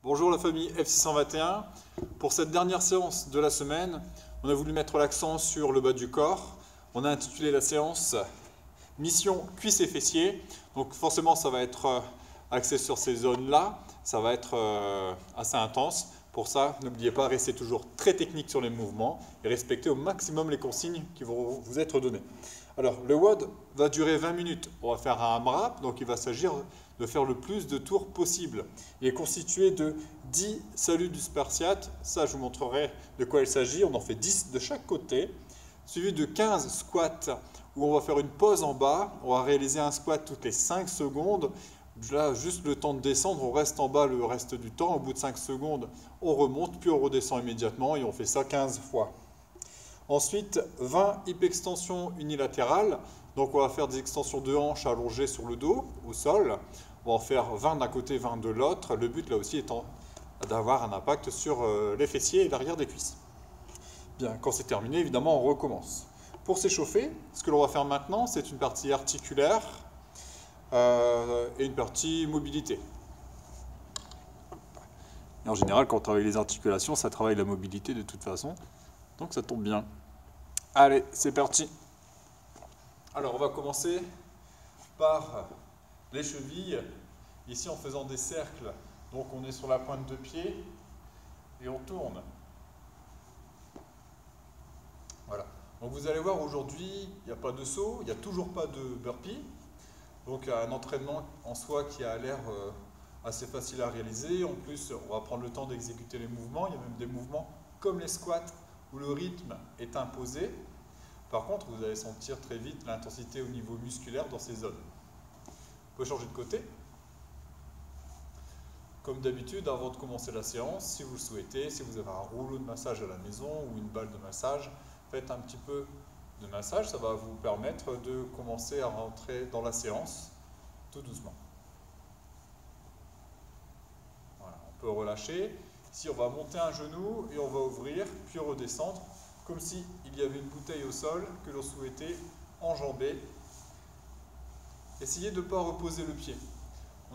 Bonjour la famille F621. Pour cette dernière séance de la semaine, on a voulu mettre l'accent sur le bas du corps. On a intitulé la séance Mission cuisses et fessiers. Donc forcément ça va être axé sur ces zones-là. Ça va être assez intense. Pour ça, n'oubliez pas, restez toujours très technique sur les mouvements et respectez au maximum les consignes qui vont vous être données. Alors, le WOD va durer 20 minutes. On va faire un AMRAP, donc il va s'agir de faire le plus de tours possible. Il est constitué de 10 saluts du spartiate. Ça, je vous montrerai de quoi il s'agit. On en fait 10 de chaque côté. Suivi de 15 squats où on va faire une pause en bas. On va réaliser un squat toutes les 5 secondes. Là, juste le temps de descendre, on reste en bas le reste du temps. Au bout de 5 secondes, on remonte, puis on redescend immédiatement et on fait ça 15 fois. Ensuite, 20 hip-extensions unilatérales. Donc on va faire des extensions de hanches allongées sur le dos, au sol. On va en faire 20 d'un côté, 20 de l'autre. Le but là aussi étant d'avoir un impact sur les fessiers et l'arrière des cuisses. Bien, quand c'est terminé, évidemment, on recommence. Pour s'échauffer, ce que l'on va faire maintenant, c'est une partie articulaire et une partie mobilité. Et en général, quand on travaille les articulations, ça travaille la mobilité de toute façon. Donc ça tombe bien. Allez, c'est parti. Alors on va commencer par les chevilles, ici en faisant des cercles. Donc on est sur la pointe de pied et on tourne. Voilà. Donc vous allez voir aujourd'hui, il n'y a pas de saut, il n'y a toujours pas de burpee. Donc un entraînement en soi qui a l'air assez facile à réaliser. En plus, on va prendre le temps d'exécuter les mouvements. Il y a même des mouvements comme les squats où le rythme est imposé. Par contre, vous allez sentir très vite l'intensité au niveau musculaire dans ces zones. On peut changer de côté. Comme d'habitude, avant de commencer la séance, si vous le souhaitez, si vous avez un rouleau de massage à la maison ou une balle de massage, faites un petit peu de massage. Ça va vous permettre de commencer à rentrer dans la séance tout doucement. Voilà, on peut relâcher. Ici, on va monter un genou et on va ouvrir, puis redescendre, comme s'il y avait une bouteille au sol que l'on souhaitait enjamber. Essayez de ne pas reposer le pied.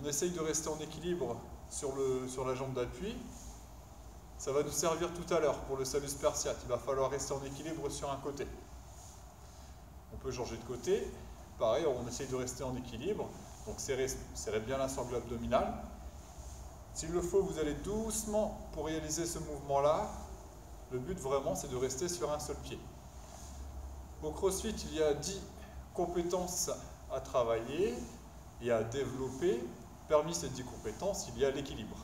On essaye de rester en équilibre sur la jambe d'appui. Ça va nous servir tout à l'heure pour le salut spartiate. Il va falloir rester en équilibre sur un côté. On peut changer de côté. Pareil, on essaye de rester en équilibre. Donc serrez bien la sangle abdominale. S'il le faut, vous allez doucement pour réaliser ce mouvement-là. Le but vraiment, c'est de rester sur un seul pied. Au CrossFit, il y a 10 compétences à travailler et à développer. Parmi ces 10 compétences, il y a l'équilibre.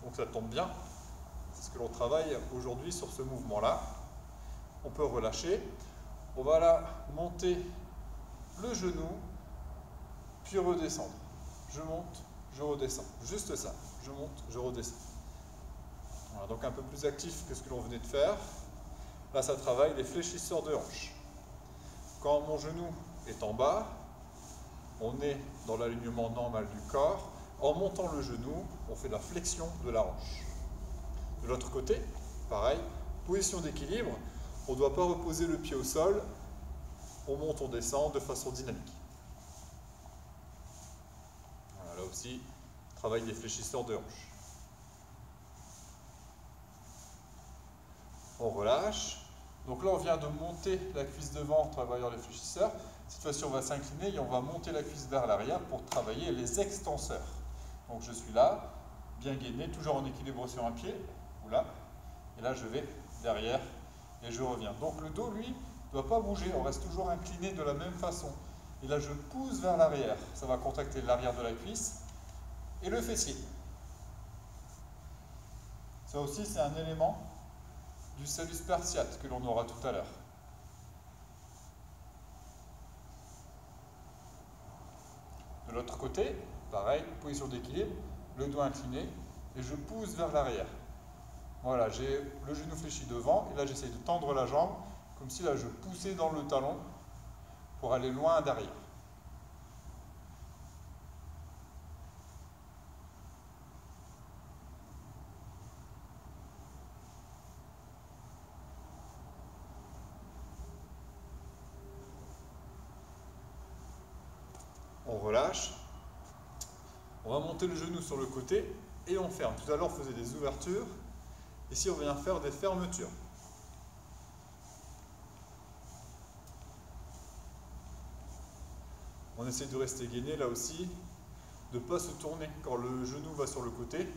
Donc ça tombe bien. C'est ce que l'on travaille aujourd'hui sur ce mouvement-là. On peut relâcher. On va là monter le genou, puis redescendre. Je monte, je redescends. Juste ça. Je monte, je redescends. Voilà, donc un peu plus actif que ce que l'on venait de faire. Là, ça travaille les fléchisseurs de hanches. Quand mon genou est en bas, on est dans l'alignement normal du corps. En montant le genou, on fait la flexion de la hanche. De l'autre côté, pareil, position d'équilibre. On ne doit pas reposer le pied au sol. On monte, on descend de façon dynamique. Voilà, là aussi, travail des fléchisseurs de hanches. On relâche. Donc là, on vient de monter la cuisse devant en travaillant les fléchisseurs. Cette fois-ci, on va s'incliner et on va monter la cuisse vers l'arrière pour travailler les extenseurs. Donc je suis là, bien gainé, toujours en équilibre sur un pied, ou là. Et là, je vais derrière et je reviens. Donc le dos, lui, ne doit pas bouger. On reste toujours incliné de la même façon. Et là, je pousse vers l'arrière. Ça va contracter l'arrière de la cuisse et le fessier. Ça aussi, c'est un élément du salut spartiate que l'on aura tout à l'heure. De l'autre côté, pareil, position d'équilibre, le dos incliné et je pousse vers l'arrière. Voilà, j'ai le genou fléchi devant et là j'essaie de tendre la jambe comme si là je poussais dans le talon pour aller loin derrière. On relâche. On va monter le genou sur le côté et on ferme. Tout à l'heure, on faisait des ouvertures. Ici, on vient faire des fermetures. On essaie de rester gainé là aussi, de ne pas se tourner. Quand le genou va sur le côté,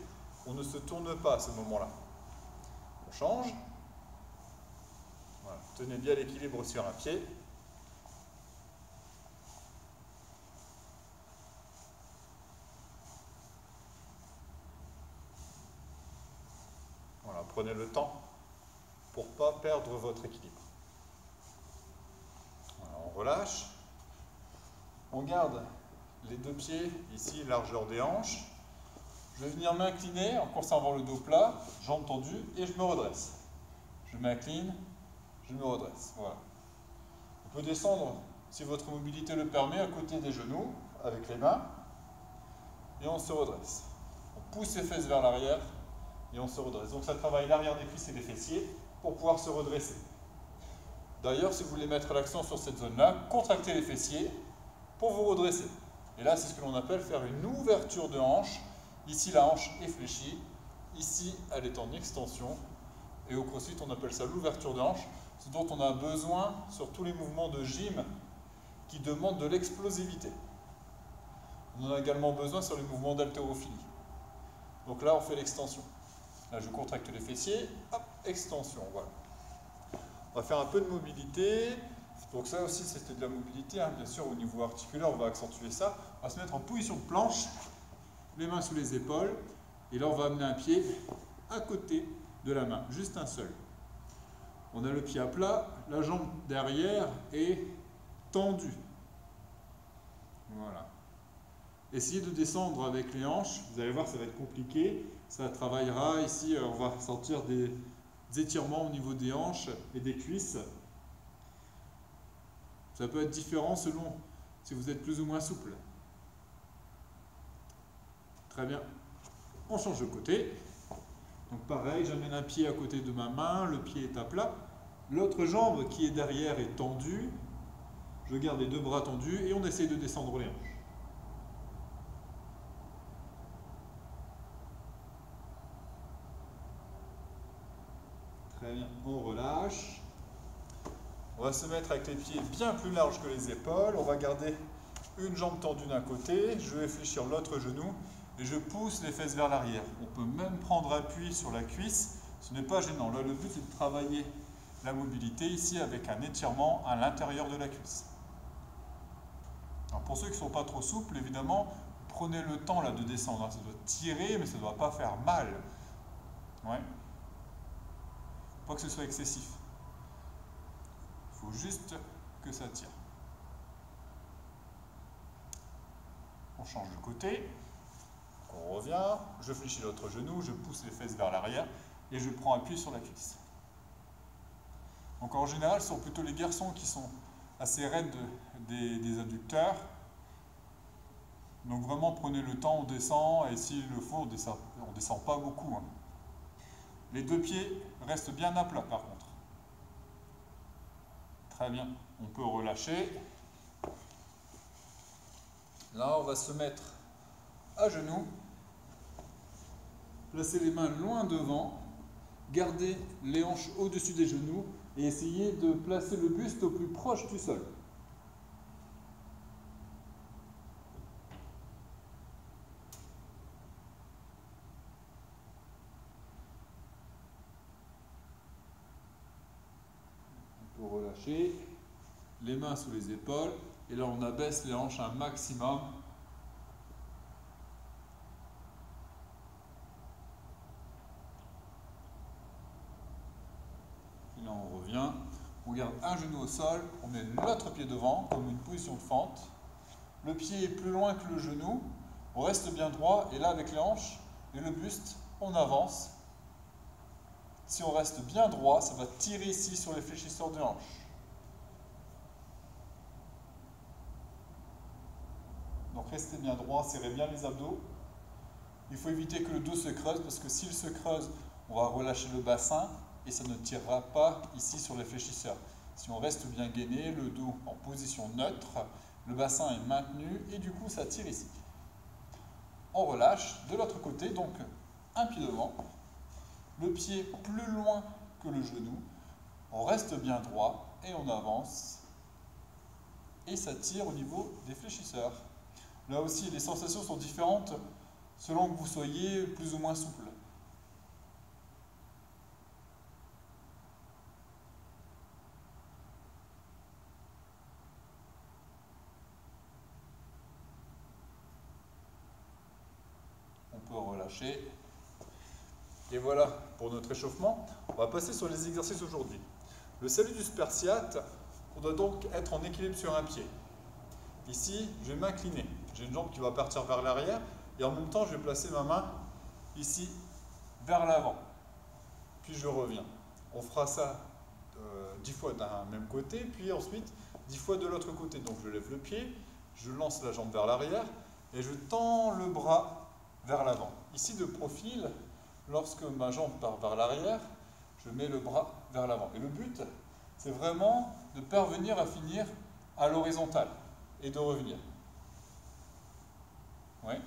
on ne se tourne pas à ce moment-là. On change. Voilà. Tenez bien l'équilibre sur un pied. Voilà, prenez le temps pour ne pas perdre votre équilibre. Voilà, on relâche. On garde les deux pieds ici, largeur des hanches. Je vais venir m'incliner en conservant le dos plat, jambes tendues, et je me redresse. Je m'incline, je me redresse. Voilà. On peut descendre, si votre mobilité le permet, à côté des genoux, avec les mains, et on se redresse. On pousse les fesses vers l'arrière, et on se redresse. Donc ça travaille l'arrière des cuisses et des fessiers pour pouvoir se redresser. D'ailleurs, si vous voulez mettre l'accent sur cette zone-là, contractez les fessiers pour vous redresser. Et là, c'est ce que l'on appelle faire une ouverture de hanche. Ici, la hanche est fléchie. Ici, elle est en extension. Et au crossfit, on appelle ça l'ouverture de hanche. Ce dont on a besoin sur tous les mouvements de gym qui demandent de l'explosivité. On en a également besoin sur les mouvements d'haltérophilie. Donc là, on fait l'extension. Là, je contracte les fessiers. Hop, extension, voilà. On va faire un peu de mobilité. Donc ça aussi, c'était de la mobilité, hein. Bien sûr, au niveau articulaire, on va accentuer ça. On va se mettre en position de planche, les mains sous les épaules, et là, on va amener un pied à côté de la main, juste un seul. On a le pied à plat, la jambe derrière est tendue. Voilà. Essayez de descendre avec les hanches, vous allez voir, ça va être compliqué. Ça travaillera ici, on va sentir des étirements au niveau des hanches et des cuisses. Ça peut être différent selon si vous êtes plus ou moins souple. Très bien. On change de côté. Donc pareil, j'amène un pied à côté de ma main, le pied est à plat. L'autre jambe qui est derrière est tendue. Je garde les deux bras tendus et on essaie de descendre les hanches. Très bien, on relâche. On va se mettre avec les pieds bien plus larges que les épaules. On va garder une jambe tendue d'un côté. Je vais fléchir l'autre genou et je pousse les fesses vers l'arrière. On peut même prendre appui sur la cuisse. Ce n'est pas gênant. Là, le but est de travailler la mobilité ici avec un étirement à l'intérieur de la cuisse. Alors pour ceux qui ne sont pas trop souples, évidemment, prenez le temps là de descendre. Ça doit tirer, mais ça ne doit pas faire mal. Ouais. Pas que ce soit excessif. Il faut juste que ça tire. On change de côté. On revient. Je fléchis l'autre genou. Je pousse les fesses vers l'arrière. Et je prends appui sur la cuisse. Donc en général, ce sont plutôt les garçons qui sont assez raides des adducteurs. Donc vraiment, prenez le temps, on descend. Et s'il le faut, on descend pas beaucoup. Hein. Les deux pieds restent bien à plat par contre. Très bien, on peut relâcher. Là, on va se mettre à genoux. Placer les mains loin devant. Garder les hanches au-dessus des genoux. Et essayer de placer le buste au plus proche du sol. On peut relâcher. Les mains sous les épaules. Et là, on abaisse les hanches un maximum. Et là, on revient. On garde un genou au sol. On met l'autre pied devant, comme une position de fente. Le pied est plus loin que le genou. On reste bien droit. Et là, avec les hanches et le buste, on avance. Si on reste bien droit, ça va tirer ici sur les fléchisseurs de hanches. Donc restez bien droit, serrez bien les abdos. Il faut éviter que le dos se creuse parce que s'il se creuse, on va relâcher le bassin et ça ne tirera pas ici sur les fléchisseurs. Si on reste bien gainé, le dos en position neutre, le bassin est maintenu et du coup ça tire ici. on relâche de l'autre côté, donc un pied devant, le pied plus loin que le genou, on reste bien droit et on avance et ça tire au niveau des fléchisseurs. Là aussi, les sensations sont différentes selon que vous soyez plus ou moins souple. On peut relâcher. Et voilà pour notre échauffement. On va passer sur les exercices aujourd'hui. Le salus spersiate, on doit donc être en équilibre sur un pied. Ici, je vais m'incliner. J'ai une jambe qui va partir vers l'arrière et en même temps, je vais placer ma main ici vers l'avant. Puis je reviens. On fera ça 10 fois d'un même côté, puis ensuite 10 fois de l'autre côté. Donc je lève le pied, je lance la jambe vers l'arrière et je tends le bras vers l'avant. Ici de profil, lorsque ma jambe part vers l'arrière, je mets le bras vers l'avant. Et le but, c'est vraiment de parvenir à finir à l'horizontale et de revenir. Ouais.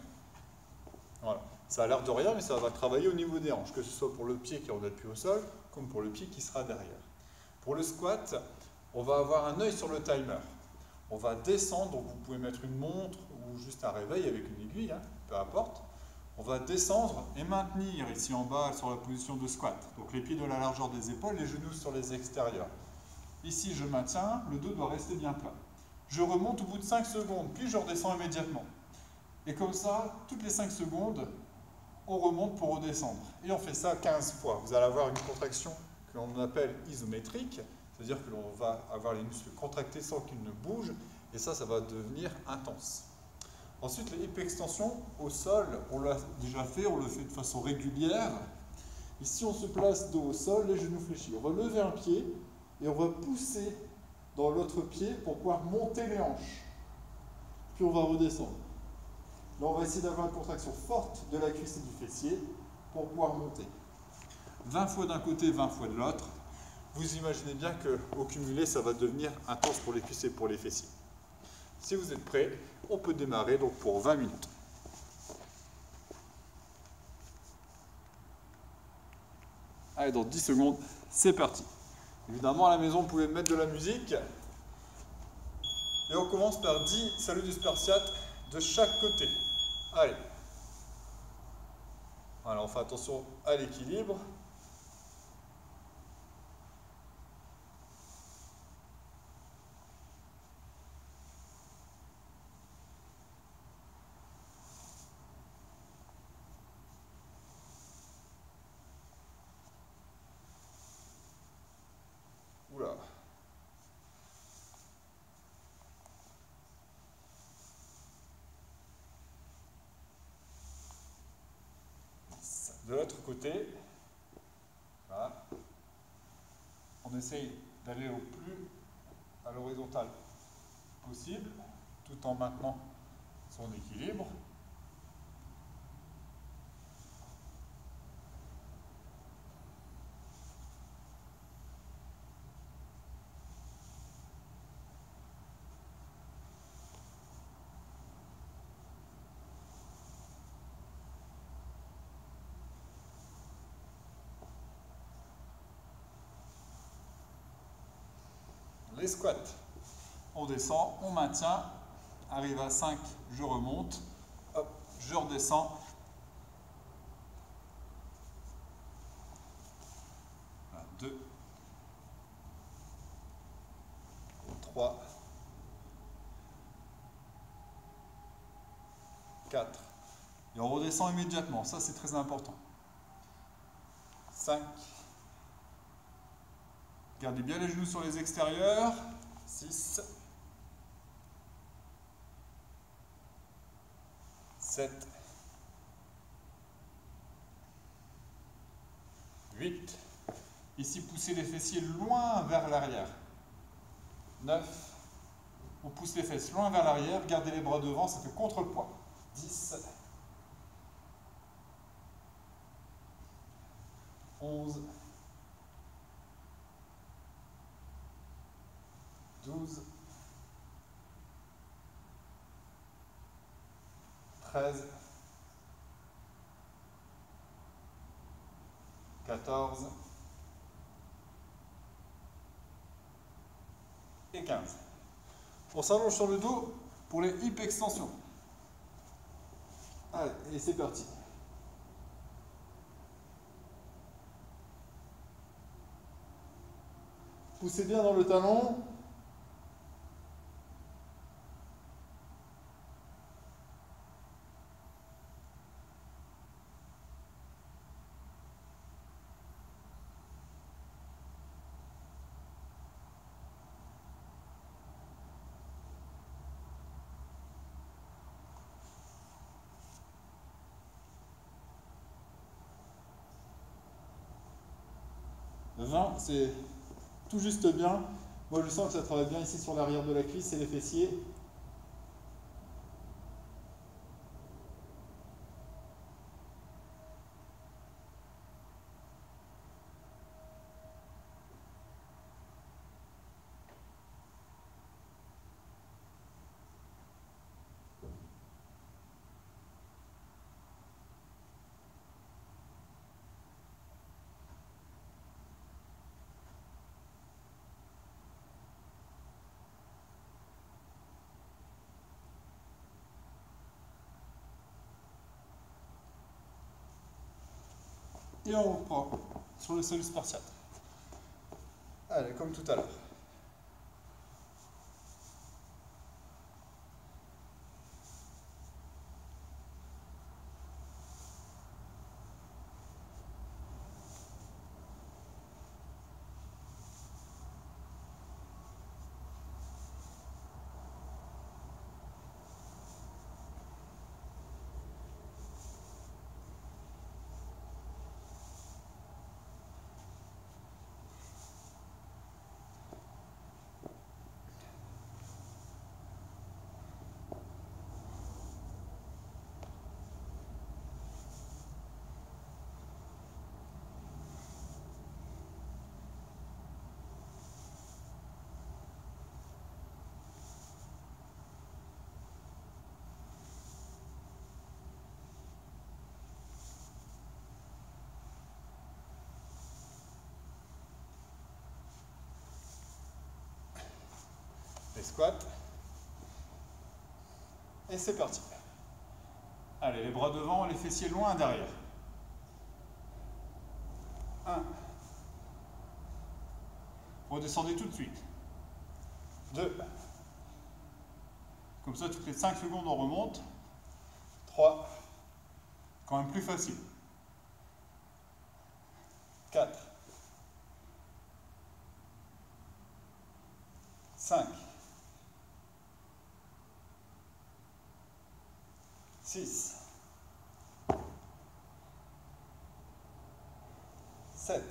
Voilà. Ça a l'air de rien, mais ça va travailler au niveau des hanches, que ce soit pour le pied qui est en appui au sol, comme pour le pied qui sera derrière. Pour le squat, on va avoir un œil sur le timer. On va descendre, donc vous pouvez mettre une montre ou juste un réveil avec une aiguille, hein, peu importe. On va descendre et maintenir ici en bas sur la position de squat. Donc les pieds de la largeur des épaules, les genoux sur les extérieurs. Ici, je maintiens, le dos doit rester bien plat. Je remonte au bout de 5 secondes, puis je redescends immédiatement. Et comme ça, toutes les 5 secondes, on remonte pour redescendre. Et on fait ça 15 fois. Vous allez avoir une contraction que l'on appelle isométrique, c'est-à-dire que l'on va avoir les muscles contractés sans qu'ils ne bougent, et ça va devenir intense. Ensuite, les hip extensions au sol, on l'a déjà fait, on le fait de façon régulière. Ici, on se place dos au sol, les genoux fléchis. On va lever un pied et on va pousser dans l'autre pied pour pouvoir monter les hanches. Puis on va redescendre. Là, on va essayer d'avoir une contraction forte de la cuisse et du fessier pour pouvoir monter. 20 fois d'un côté, 20 fois de l'autre. Vous imaginez bien qu'au cumulé, ça va devenir intense pour les cuisses et pour les fessiers. Si vous êtes prêts, on peut démarrer donc pour 20 minutes. Allez, dans 10 secondes, c'est parti. Évidemment, à la maison, vous pouvez mettre de la musique. Et on commence par 10 salus spersiate de chaque côté. Allez. Voilà, on fait attention à l'équilibre. Oula. De l'autre côté, voilà. On essaye d'aller au plus à l'horizontale possible, tout en maintenant son équilibre. Les squats, on descend, on maintient, arrive à 5, je remonte, hop, je redescends. 2, 3, 4. Et on redescend immédiatement, ça c'est très important. 5. Gardez bien les genoux sur les extérieurs. 6. 7. 8. Ici, poussez les fessiers loin vers l'arrière. 9. On pousse les fesses loin vers l'arrière. Gardez les bras devant, ça fait contrepoids. 10. 11. 12. 13. 14 et 15. On s'allonge sur le dos pour les hip extensions. Allez, et c'est parti. Poussez bien dans le talon. Le 20, c'est tout juste bien. Moi, je sens que ça travaille bien ici sur l'arrière de la cuisse et les fessiers. Et on reprend sur le salut spartiate. Allez, comme tout à l'heure. Les squats. Et c'est parti. Allez, les bras devant, les fessiers loin derrière. 1. Redescendez tout de suite. 2. Comme ça, toutes les 5 secondes, on remonte. 3. Quand même plus facile. 4. 5. 6. 7.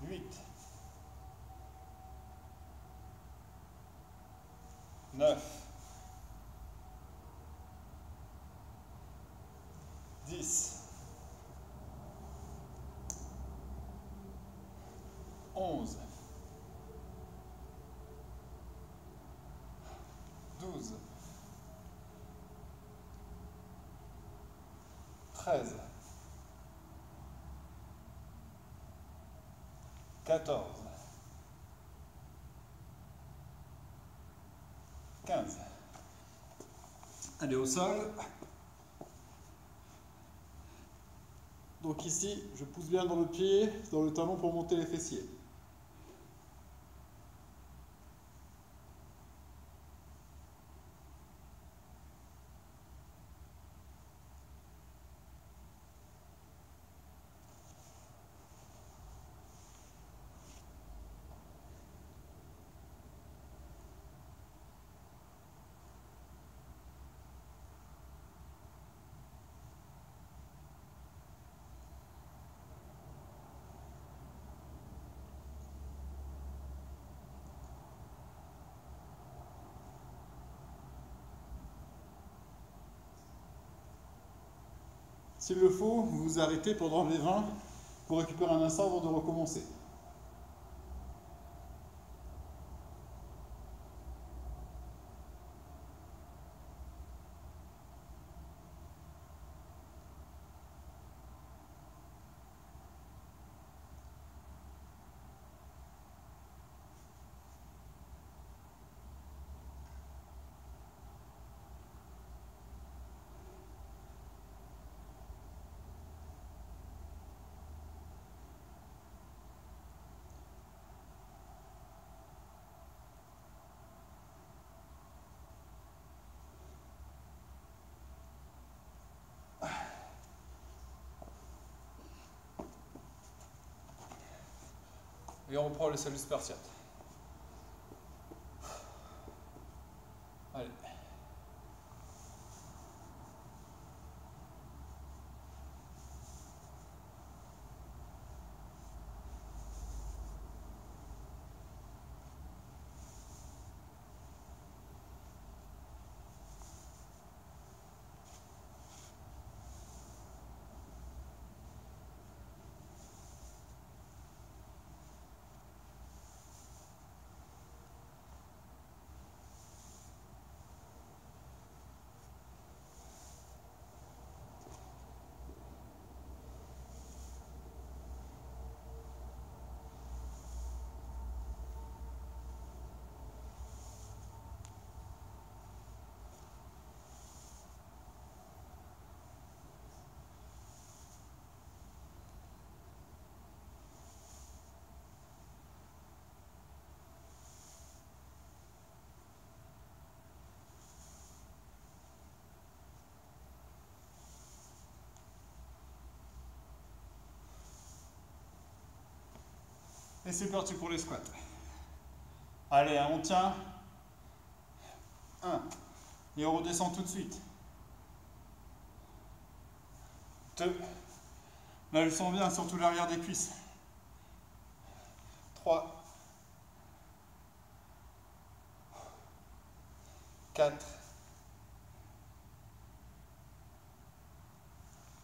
8. 9. 10. 11. 12. 13. 14. 15. Allez, au sol. Donc ici, je pousse bien dans le pied, dans le talon pour monter les fessiers. S'il le faut, vous vous arrêtez pendant les 20 pour récupérer un instant avant de recommencer. Et on reprend le salut spartiate. Allez. Et c'est parti pour les squats. Allez, on tient. 1. Et on redescend tout de suite. 2. Là, je sens bien, surtout l'arrière des cuisses. 3. 4.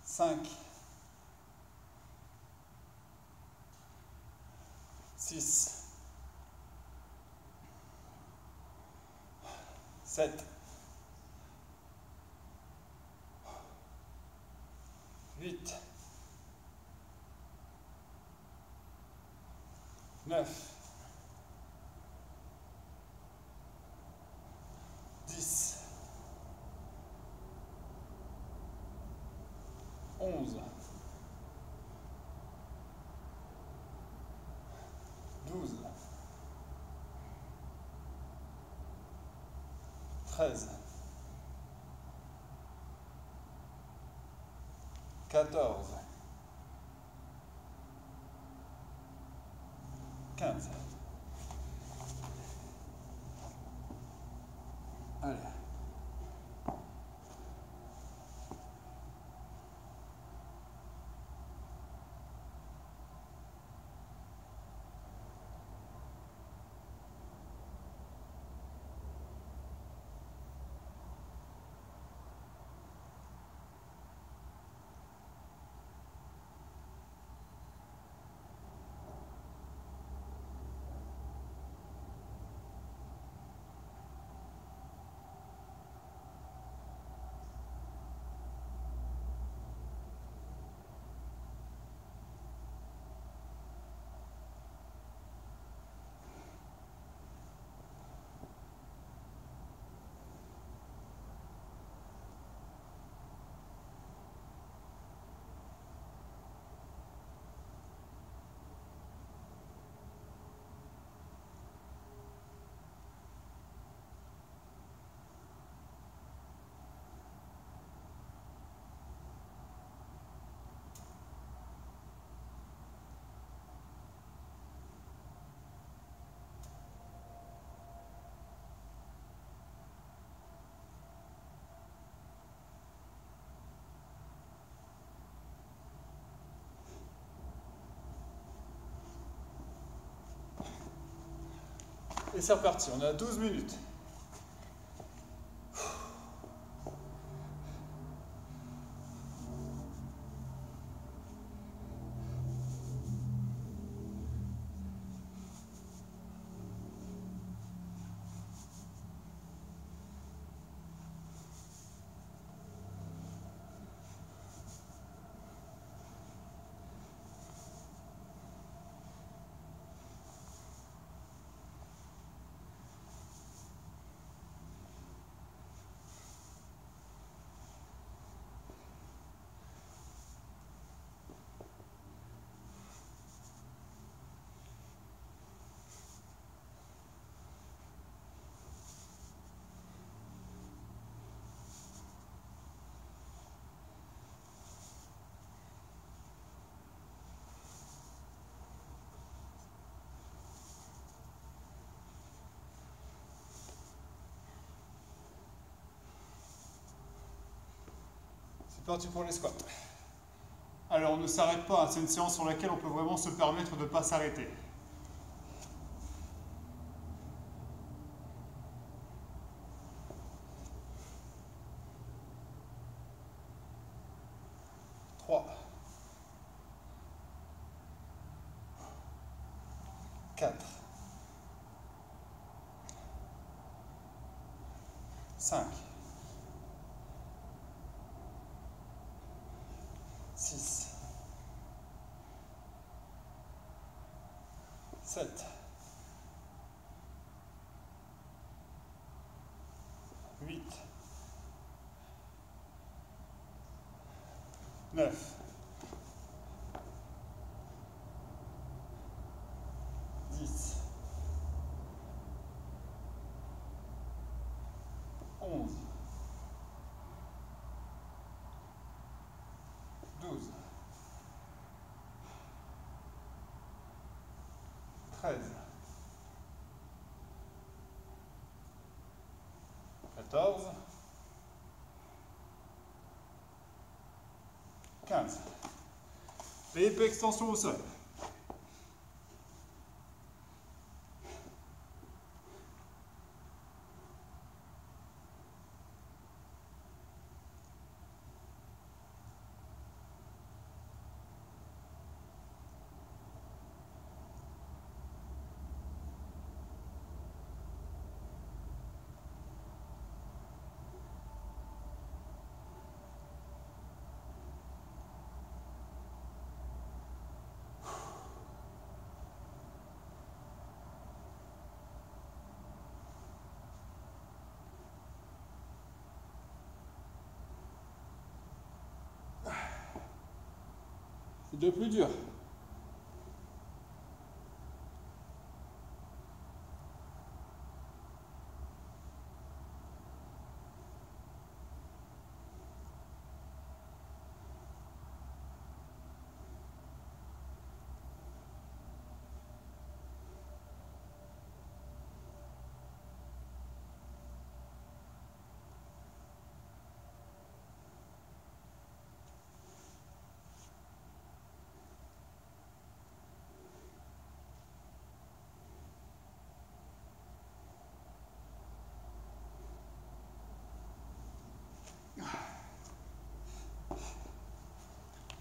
5. 6. 7. 8. 9. 10. 11. 12. 13. 14. 15. Allez. Et c'est reparti, on a 12 minutes. C'est parti pour les squats. Alors on ne s'arrête pas, c'est une séance sur laquelle on peut vraiment se permettre de ne pas s'arrêter. Trois. 4, 5, 6, 7, 8, 9, 10, 11, 12, 13, 14, 15. Et épée extension au sol. C'est de plus dur.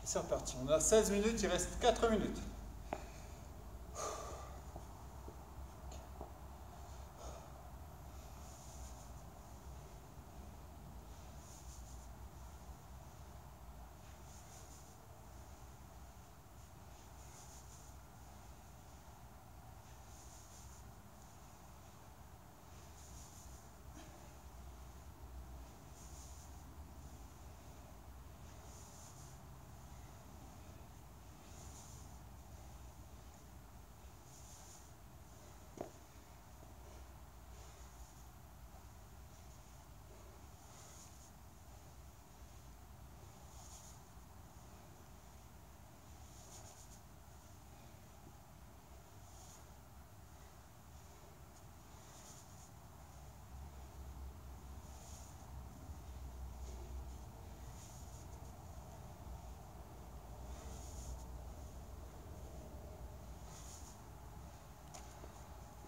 C'est reparti. On a 16 minutes, il reste 4 minutes.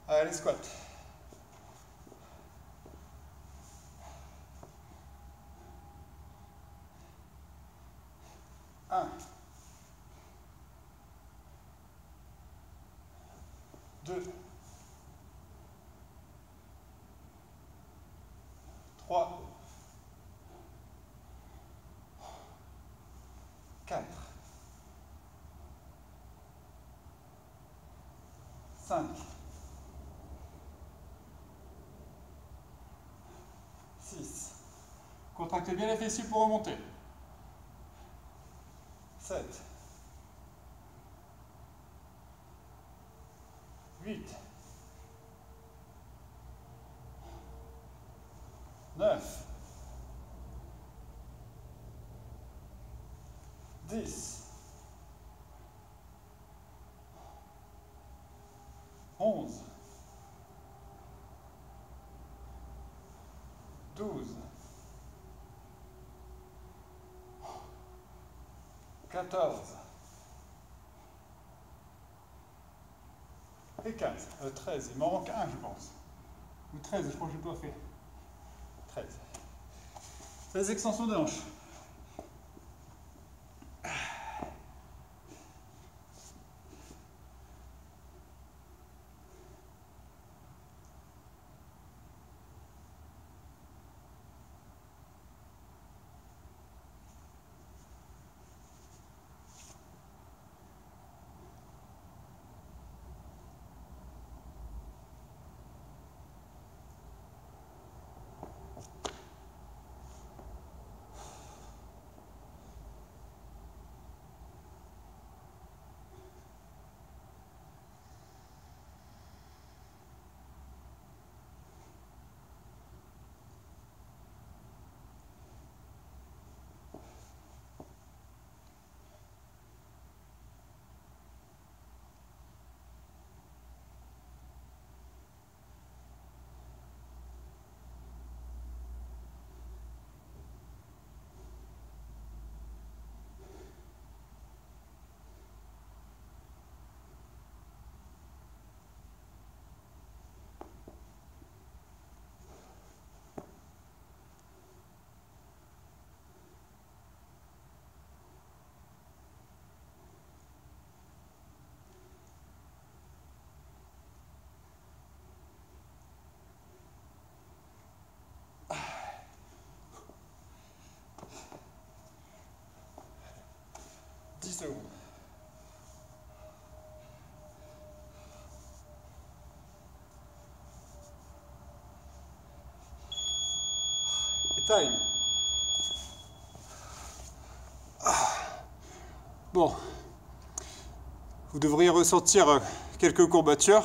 Allez, squat. 1, 2, 3, 4, 5, 6. Contractez bien les fessiers pour remonter. 7, 8, 9, 10, 11, 12, 14 et 15. 13, il m'en manque un, je pense. Ou 13, je crois que je dois faire. 13. 16 extensions de hanches. Secondes. Et time. Bon, vous devriez ressentir quelques courbatures.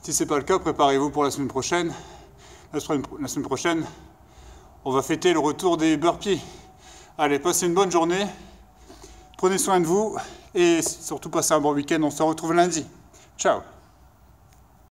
Si ce n'est pas le cas, préparez-vous pour la semaine prochaine. La semaine prochaine, on va fêter le retour des burpees. Allez, passez une bonne journée. Prenez soin de vous et surtout passez un bon week-end. On se retrouve lundi. Ciao.